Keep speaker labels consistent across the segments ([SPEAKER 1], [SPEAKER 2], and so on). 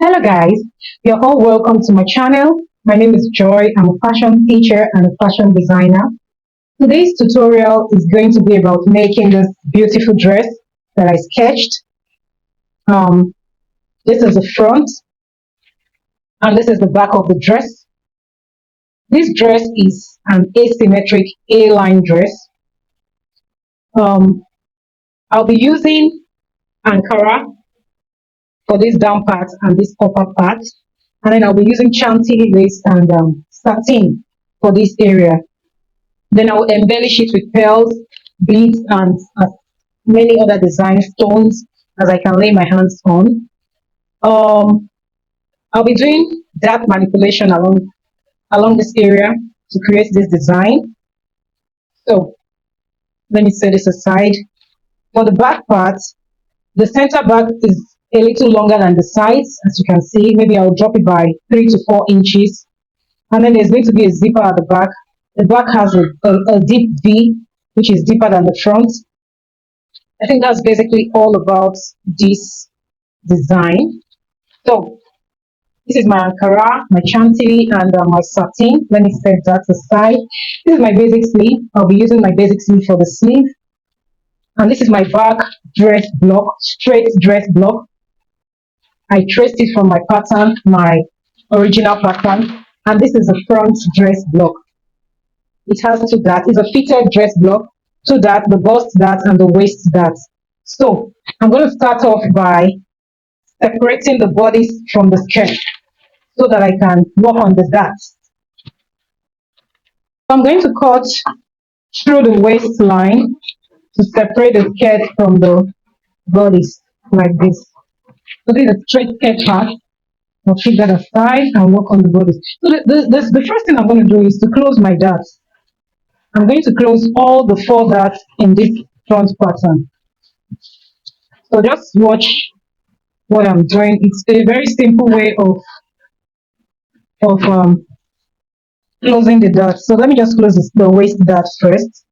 [SPEAKER 1] Hello guys, you're all welcome to my channel. My name is Joy. I'm a fashion teacher and a fashion designer. Today's tutorial is going to be about making this beautiful dress that I sketched. Um, this is the front and this is the back of the dress. This dress is an asymmetric A-line dress. Um, I'll be using Ankara for this down part and this upper part. And then I'll be using chantilly lace and satin for this area. Then I'll embellish it with pearls, beads, and many other design stones as I can lay my hands on. I'll be doing that manipulation along this area to create this design. So let me set this aside. For the back part, the center back is a little longer than the sides, as you can see. Maybe I'll drop it by 3 to 4 inches. And then there's going to be a zipper at the back. The back has a deep V, which is deeper than the front. I think that's basically all about this design. So this is my Ankara, my chantilly, and my satin. Let me set that aside. This is my basic sleeve. I'll be using my basic sleeve for the sleeve. And this is my back dress block, straight dress block. I traced it from my pattern, my original pattern. And this is a front dress block. It has two darts. It's a fitted dress block, two darts, the bust dart and the waist dart. So I'm going to start off by separating the bodies from the skirt so that I can work on the darts. So I'm going to cut through the waistline to separate the skirt from the bodies like this. So this is a straight skirt part. I'll keep that aside and work on the bodies. So the first thing I'm going to do is to close my darts. I'm going to close all the 4 darts in this front pattern. So just watch what I'm doing. It's a very simple way of closing the darts. So let me just close the waist dart first.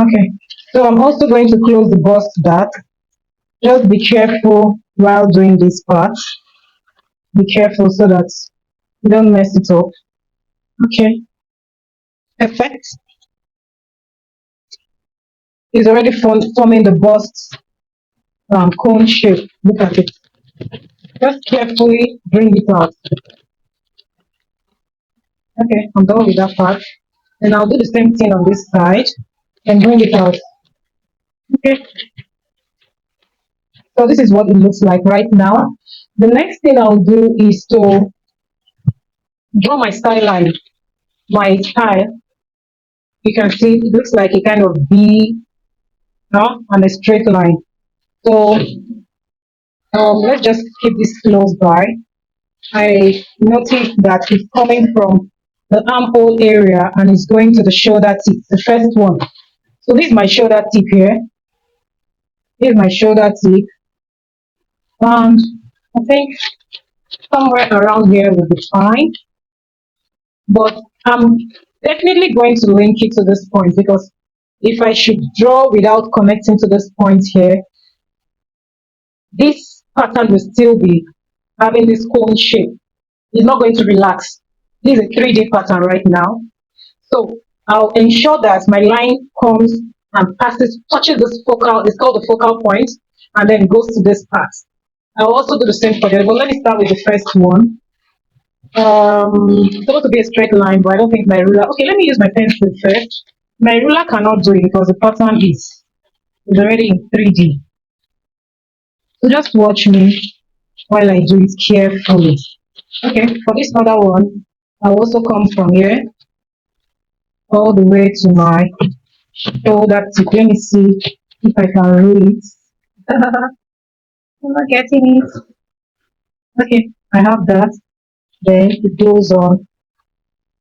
[SPEAKER 1] Okay, so I'm also going to close the bust dart. Just be careful while doing this part. Be careful so that you don't mess it up. Okay, perfect. It's already forming the bust cone shape. Look at it. Just carefully bring it out. Okay, I'm done with that part. And I'll do the same thing on this side and bring it out. Okay. So this is what it looks like right now. The next thing I'll do is to draw my style line. My style. You can see it looks like a kind of V and a straight line. So let's just keep this close by. I noticed that it's coming from the armhole area and it's going to the shoulder tip, the first one. So this is my shoulder tip here. This is my shoulder tip. And I think somewhere around here will be fine. But I'm definitely going to link it to this point because if I should draw without connecting to this point here, this pattern will still be having this cone shape. It's not going to relax. This is a 3D pattern right now. So I'll ensure that my line comes and passes, touches this focal, it's called the focal point, and then goes to this part. I'll also do the same for the other, but let me start with the first one. It's supposed to be a straight line, but I don't think my ruler. Okay, let me use my pencil first. My ruler cannot do it because the pattern is already in 3D. So just watch me while I do it carefully. Okay, for this other one, I'll also come from here all the way to my shoulder tip. Let me see if I can rule it. I'm not getting it. Okay, I have that. Then it goes on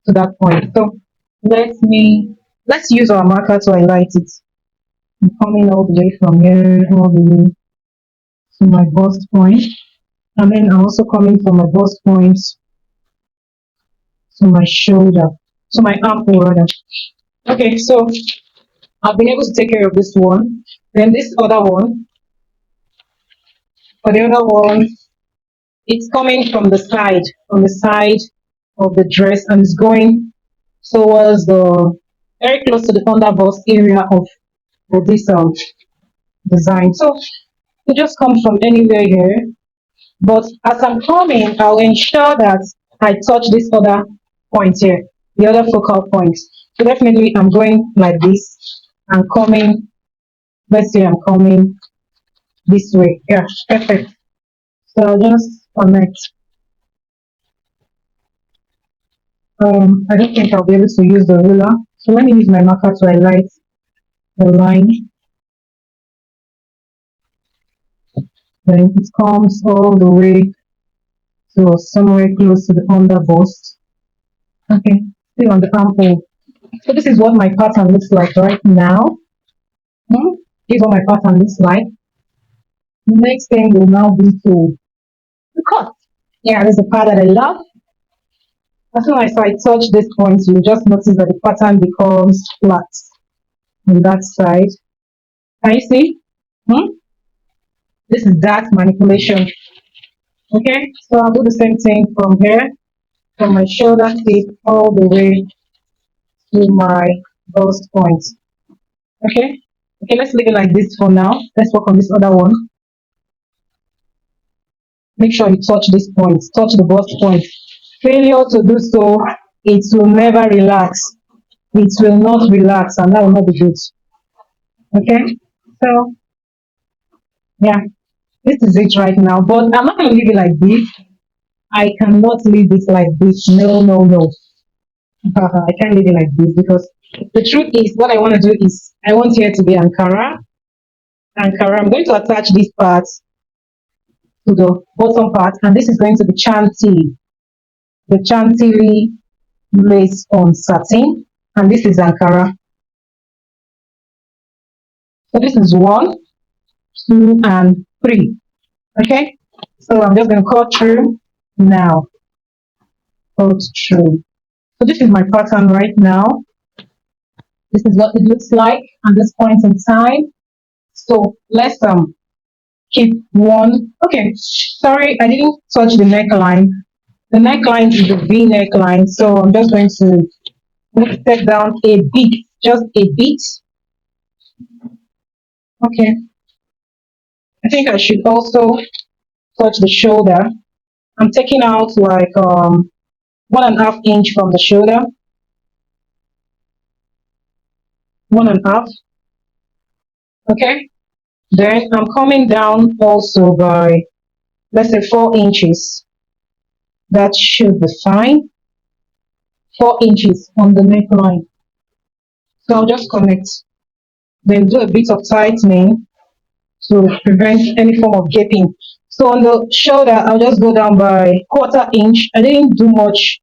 [SPEAKER 1] to that point. So let's use our marker to highlight it. I'm coming all the way from here all the way to my bust point. And then I'm also coming from my bust point to my shoulder, to my armhole rather. Okay, so I've been able to take care of this one. Then this other one, For the other one, it's coming from the side of the dress, and it's going towards the very close to the under bust area of this design. So it just comes from anywhere here. But as I'm coming, I'll ensure that I touch this other point here, the other focal point. So definitely I'm going like this and coming, let's say I'm coming this way. Yeah, perfect. So I'll just connect. I don't think I'll be able to use the ruler. So let me use my marker to highlight the line. Then it comes all the way to somewhere close to the under bust. Okay, still on the armhole. So this is what my pattern looks like right now. This is what my pattern looks like. The next thing will now be to cut. Yeah, this is the part that I love. As soon as I touch this point, you just notice that the pattern becomes flat on that side. Can you see? This is that manipulation. Okay, so I'll do the same thing from here, from my shoulder tip all the way to my bust point. Okay, okay, let's leave it like this for now. Let's work on this other one. Make sure you touch this point, touch the bust point. Failure to do so, it will never relax. It will not relax, and that will not be good. Okay, so yeah, this is it right now. But I'm not going to leave it like this. I cannot leave it like this. No, no, no. I can't leave it like this because the truth is, what I want to do is I want here to be Ankara. Ankara. I'm going to attach this part to the bottom part, and this is going to be chantilly. The chantilly lace on satin, and this is Ankara. So this is 1, 2, and 3. Okay, so I'm just going to cut through now. Cut through. So this is my pattern right now. This is what it looks like at this point in time. So let's keep one. Okay, sorry, I didn't touch the neckline. The neckline is the V neckline, so I'm just going to step down a bit, just a bit. Okay, I think I should also touch the shoulder. I'm taking out like 1.5 inch from the shoulder, 1.5. Okay, then I'm coming down also by, let's say, 4 inches. That should be fine. 4 inches on the neckline. So I'll just connect. Then do a bit of tightening to prevent any form of gaping. So on the shoulder, I'll just go down by 1/4 inch. I didn't do much.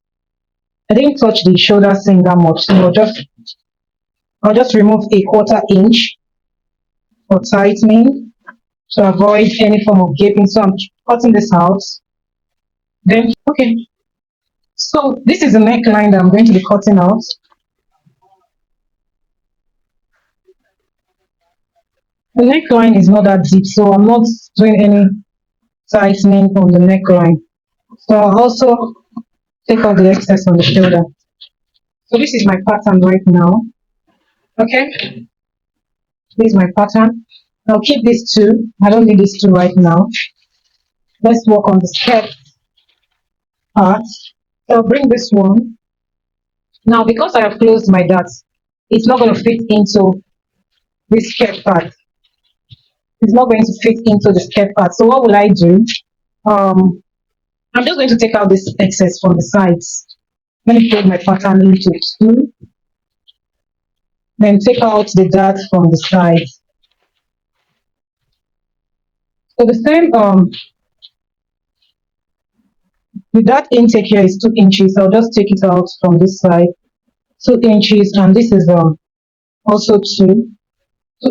[SPEAKER 1] I didn't touch the shoulder seam that much. So I'll just remove a 1/4 inch for tightening to avoid any form of gaping. So I'm cutting this out. Then okay. So this is the neckline that I'm going to be cutting out. The neckline is not that deep, so I'm not doing any tightening on the neckline. So I'll also take off the excess on the shoulder. So this is my pattern right now. Okay, this is my pattern. I'll keep these two. I don't need these two right now. Let's work on the skirt part. So I'll bring this one. Now, because I have closed my darts, it's not going to fit into this skirt part. It's not going to fit into the skirt part. So what will I do? I'm just going to take out this excess from the sides. Let me fold my pattern into 2. Then take out the dart from the sides. So the same the dart intake here is 2 inches. I'll just take it out from this side. 2 inches, and this is also 2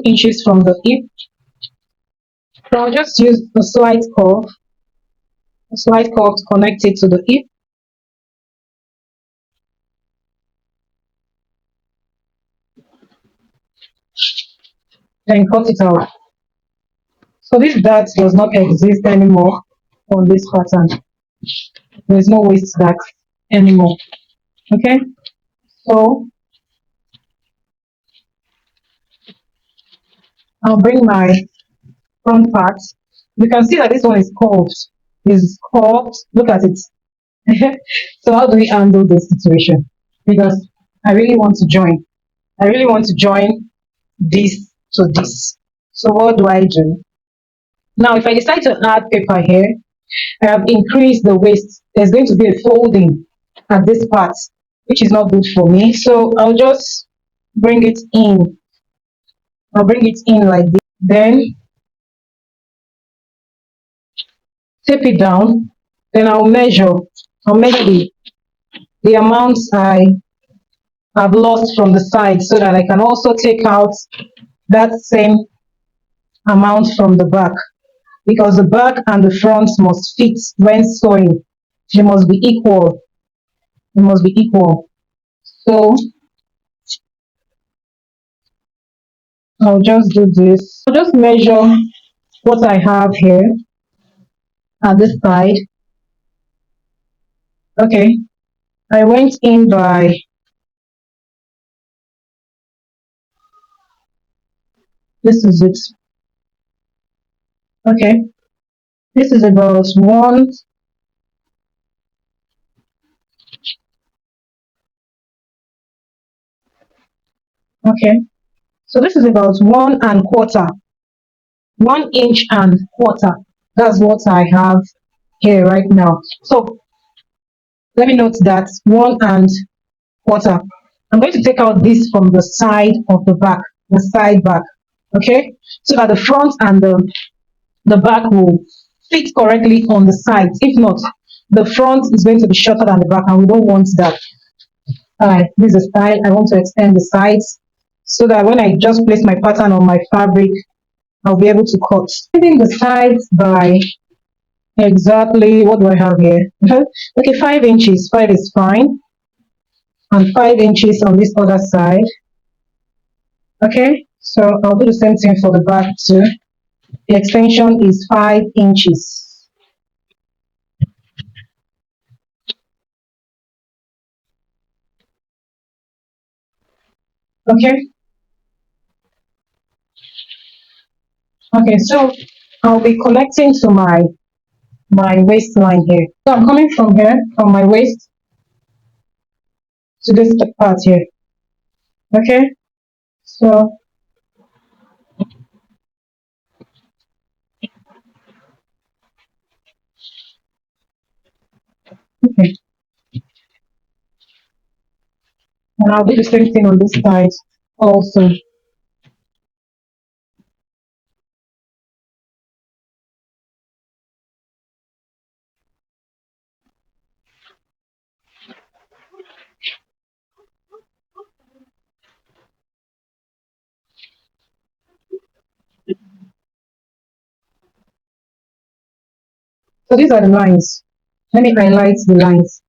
[SPEAKER 1] inches from the hip. So I'll just use a slight curve to connect it to the hip. Then cut it out. So this dart does not exist anymore on this pattern. There's no waist dart anymore. Okay, so I'll bring my front part. You can see that this one is curved. Is curved. Look at it. So how do we handle this situation? Because I really want to join. I really want to join this to this. So what do I do? Now, if I decide to add paper here, I have increased the waist. There's going to be a folding at this part, which is not good for me. So I'll just bring it in. I'll bring it in like this. Then tape it down. Then I'll measure. I'll measure the amount I have lost from the side so that I can also take out that same amount from the back, because the back and the front must fit when sewing. They must be equal. They must be equal. So I'll just do this. I'll just measure what I have here at this side. Okay, I went in by, this is it. Okay, this is about one. Okay, so this is about 1 1/4, 1 inch and quarter. That's what I have here right now. So let me note that 1 1/4. I'm going to take out this from the side of the back, the side back, okay, so that the front and the back will fit correctly on the sides. If not, the front is going to be shorter than the back, and we don't want that. All right, this is a style. I want to extend the sides so that when I just place my pattern on my fabric, I'll be able to cut. Extending the sides by exactly, what do I have here? Okay, 5 inches. 5 is fine, and 5 inches on this other side. Okay, so I'll do the same thing for the back too. The extension is 5 inches. Okay. Okay, so I'll be connecting to my waistline here. So I'm coming from here, from my waist to this part here. Okay, so okay, and I'll do the same thing on this side also. So these are the lines. Let me highlight the lines.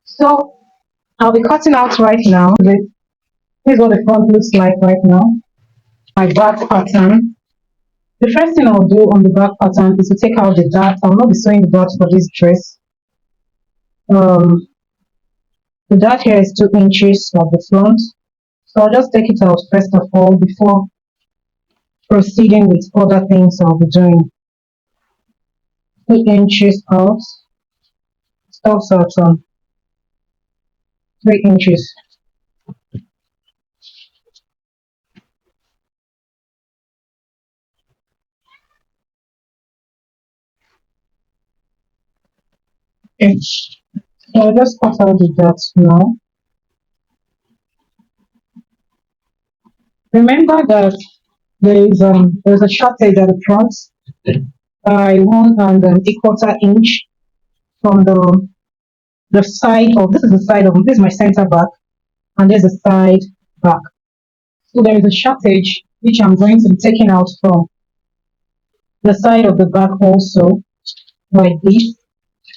[SPEAKER 1] So I'll be cutting out right now. This is what the front looks like right now. My back pattern. The first thing I'll do on the back pattern is to take out the dart. I'll not be sewing the dart for this dress. Um, the dart here is 2 inches of the front. So I'll just take it out first of all before proceeding with other things I'll be doing. 2 inches out, stops out on 3 inches. Okay, so I'll just cut out the dots now. Remember that there's a shortage at the front by 1 1/4 inch from the side of, this is the side of, this is my center back, and there's a side back. So there is a shortage which I'm going to be taking out from the side of the back also, like this.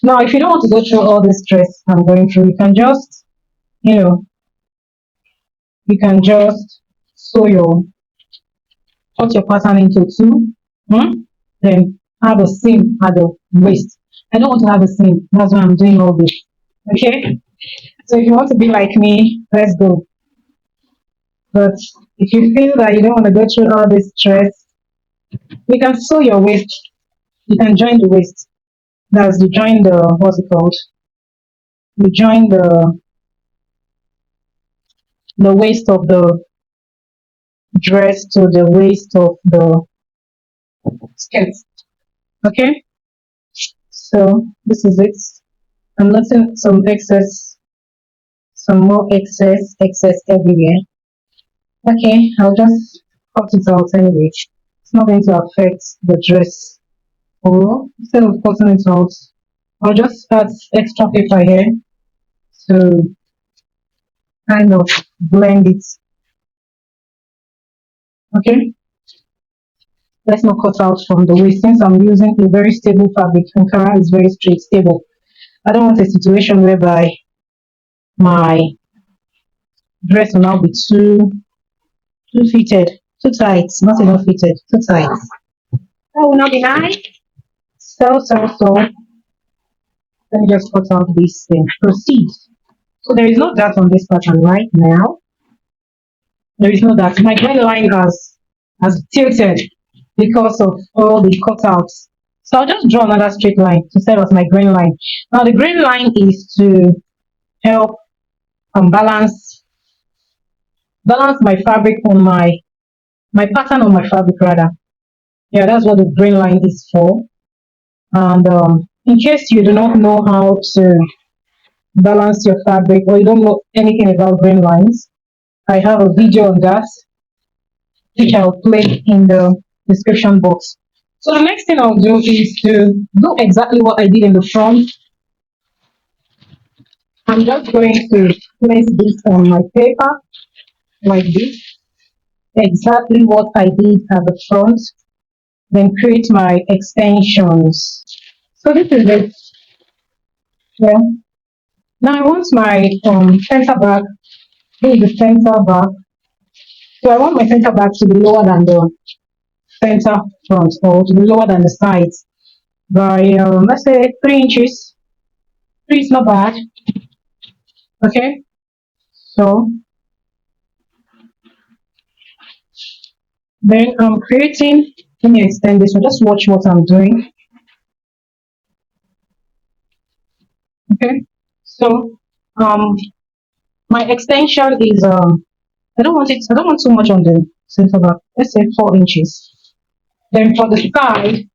[SPEAKER 1] Now, if you don't want to go through all this stress I'm going through, you can just, you know, you can just sew your, cut your pattern into two, then have a seam at the waist. I don't want to have a seam, that's why I'm doing all this. Okay, so if you want to be like me, let's go. But if you feel that you don't want to go through all this stress, you can sew your waist. You can join the waist. That's you join the, what's it called? You join the waist of the dress to the waist of the skirt. Okay, so this is it. I'm letting some excess, some more excess everywhere. Okay, I'll just cut it out anyway. It's not going to affect the dress. Or instead of cutting it out, I'll just add extra paper here to kind of blend it. Okay, let's not cut out from the waist since I'm using a very stable fabric. Ankara is very straight, stable. I don't want a situation whereby my dress will now be too fitted, too tight, not enough fitted, too tight. That will not be nice. So, let me just cut out this thing. Proceed. So there is no dot on this pattern right now. There is no dot. My green line has tilted because of all the cutouts. So I'll just draw another straight line to serve as my green line. Now the green line is to help balance my fabric on my pattern on my fabric rather. Yeah, that's what the green line is for. And in case you do not know how to balance your fabric or you don't know anything about green lines, I have a video on that which I'll play in the description box. So the next thing I'll do is to do exactly what I did in the front. I'm just going to place this on my paper like this, exactly what I did at the front, then create my extensions. So this is it. Yeah. Now I want my center back. This is the center back. So I want my center back to be lower than the center front or to be lower than the sides by let's say 3 inches. 3 is not bad. Okay. So then I'm creating. Let me extend this one. Just watch what I'm doing. Okay. So my extension is I don't want it. I don't want too much on the center back. Let's say 4 inches. Then for the side,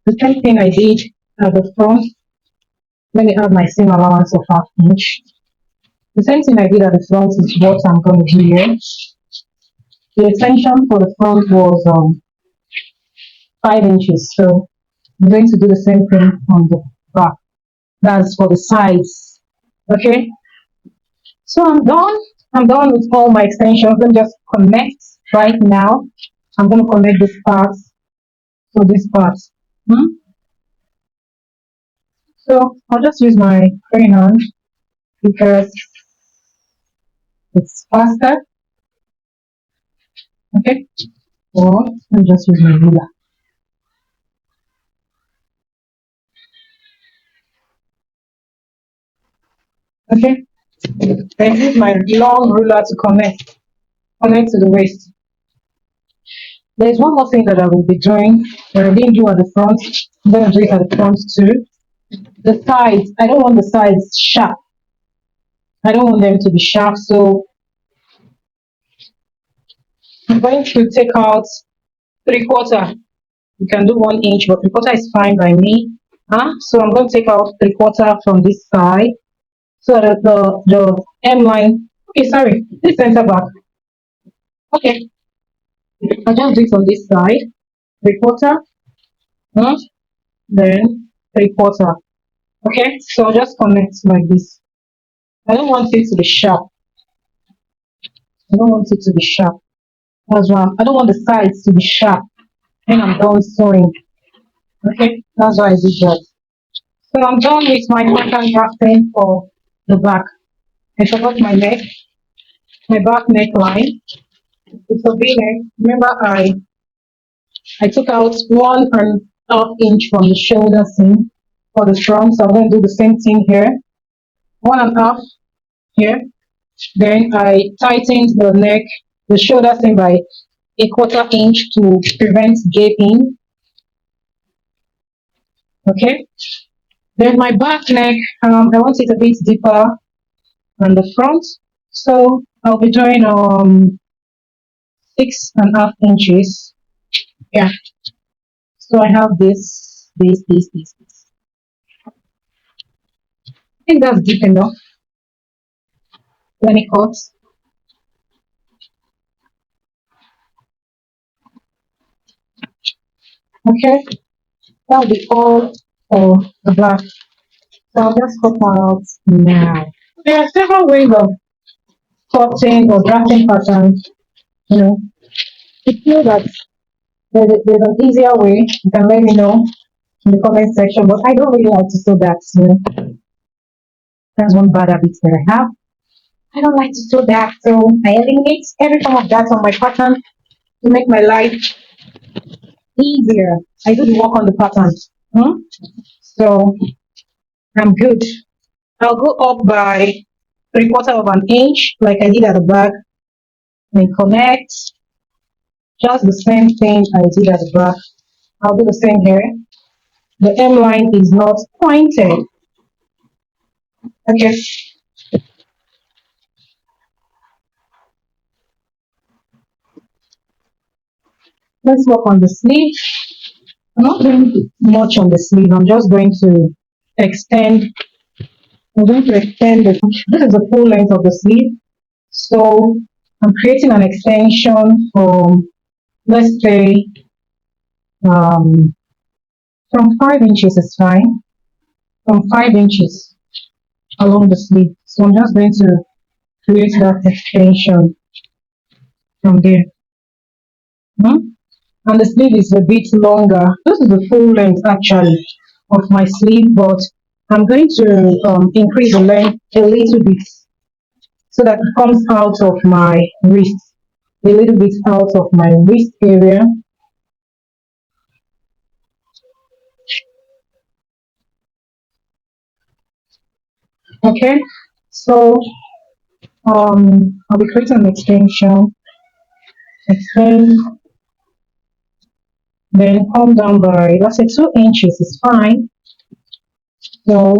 [SPEAKER 1] the same thing I did at the front. Let me add my seam allowance of 1/2 inch. The same thing I did at the front is what I'm going to do here. The extension for the front was 5 inches, so I'm going to do the same thing on the back. That's for the sides. Okay, so I'm done. I'm done with all my extensions. Let me just connect right now. I'm going to connect this part to this part. So I'll just use my freehand because it's faster. Okay, or I'll just use my ruler. Okay, then use my long ruler to connect to the waist. There's one more thing that I will be doing that I didn't do at the front. I'm going to do it at the front too. The sides, I don't want the sides sharp. I don't want them to be sharp, so I'm going to take out 3/4. You can do 1 inch, but 3/4 is fine by me. So I'm going to take out 3/4 from this side so that the M line. Okay, sorry, this center back. Okay, I'll just do it on this side. 3/4, then 3/4. Okay, so I'll just connect like this. I don't want it to be sharp. I don't want it to be sharp. That's why I don't want the sides to be sharp when I'm done sewing. Okay, that's why I did that. So I'm done with my pattern drafting for the back. I forgot my back neckline. It's a V-neck. Remember, I took out 1.5 inch from the shoulder seam for the front, so I'm going to do the same thing here. 1.5 here. Then I tightened the neck, the shoulder seam by 1/4 inch to prevent gaping. Okay. Then my back neck, I want it a bit deeper on the front, so I'll be doing 6.5 inches. Yeah. So I have this. I think that's deep enough. Let me cut. Okay, that'll be all for the back. So I'll just cut out now. There are several ways of cutting or drafting patterns. You know, if you feel that there's an easier way, you can let me know in the comment section. But I don't really like to sew that. You know, that's one bad habit that I have. I don't like to sew that, so I eliminate every form of that on my pattern to make my life easier. I do the work on the pattern. Hmm? So I'm good. I'll go up by 3/4 of an inch, like I did at the back, and connect. Just the same thing I did at the back. I'll do the same here. The M line is not pointed. Okay. Let's work on the sleeve. I'm not doing much on the sleeve. I'm just going to extend. I'm going to extend the. This is the full length of the sleeve. So I'm creating an extension from, let's say, um, from 5 inches is fine. From 5 inches along the sleeve. So I'm just going to create that extension from there. Hmm? And the sleeve is a bit longer. This is the full length actually of my sleeve, but I'm going to increase the length a little bit so that it comes out of my wrist, a little bit out of my wrist area. Okay, so I'll be creating an extension, extend, then come down by, let's say, 2 inches is fine. So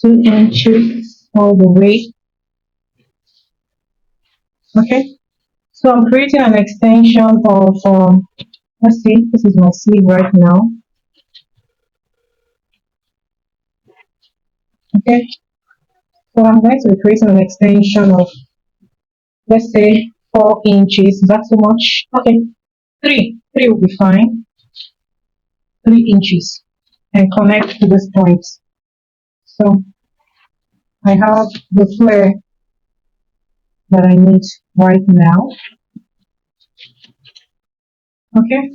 [SPEAKER 1] 2 inches all the way. Okay, so I'm creating an extension of, let's see, this is my sleeve right now. Okay, so I'm going to be creating an extension of, let's say, 4 inches. Is that too much? Okay, three will be fine. 3 inches and connect to this point. So I have the flare that I need right now. Okay,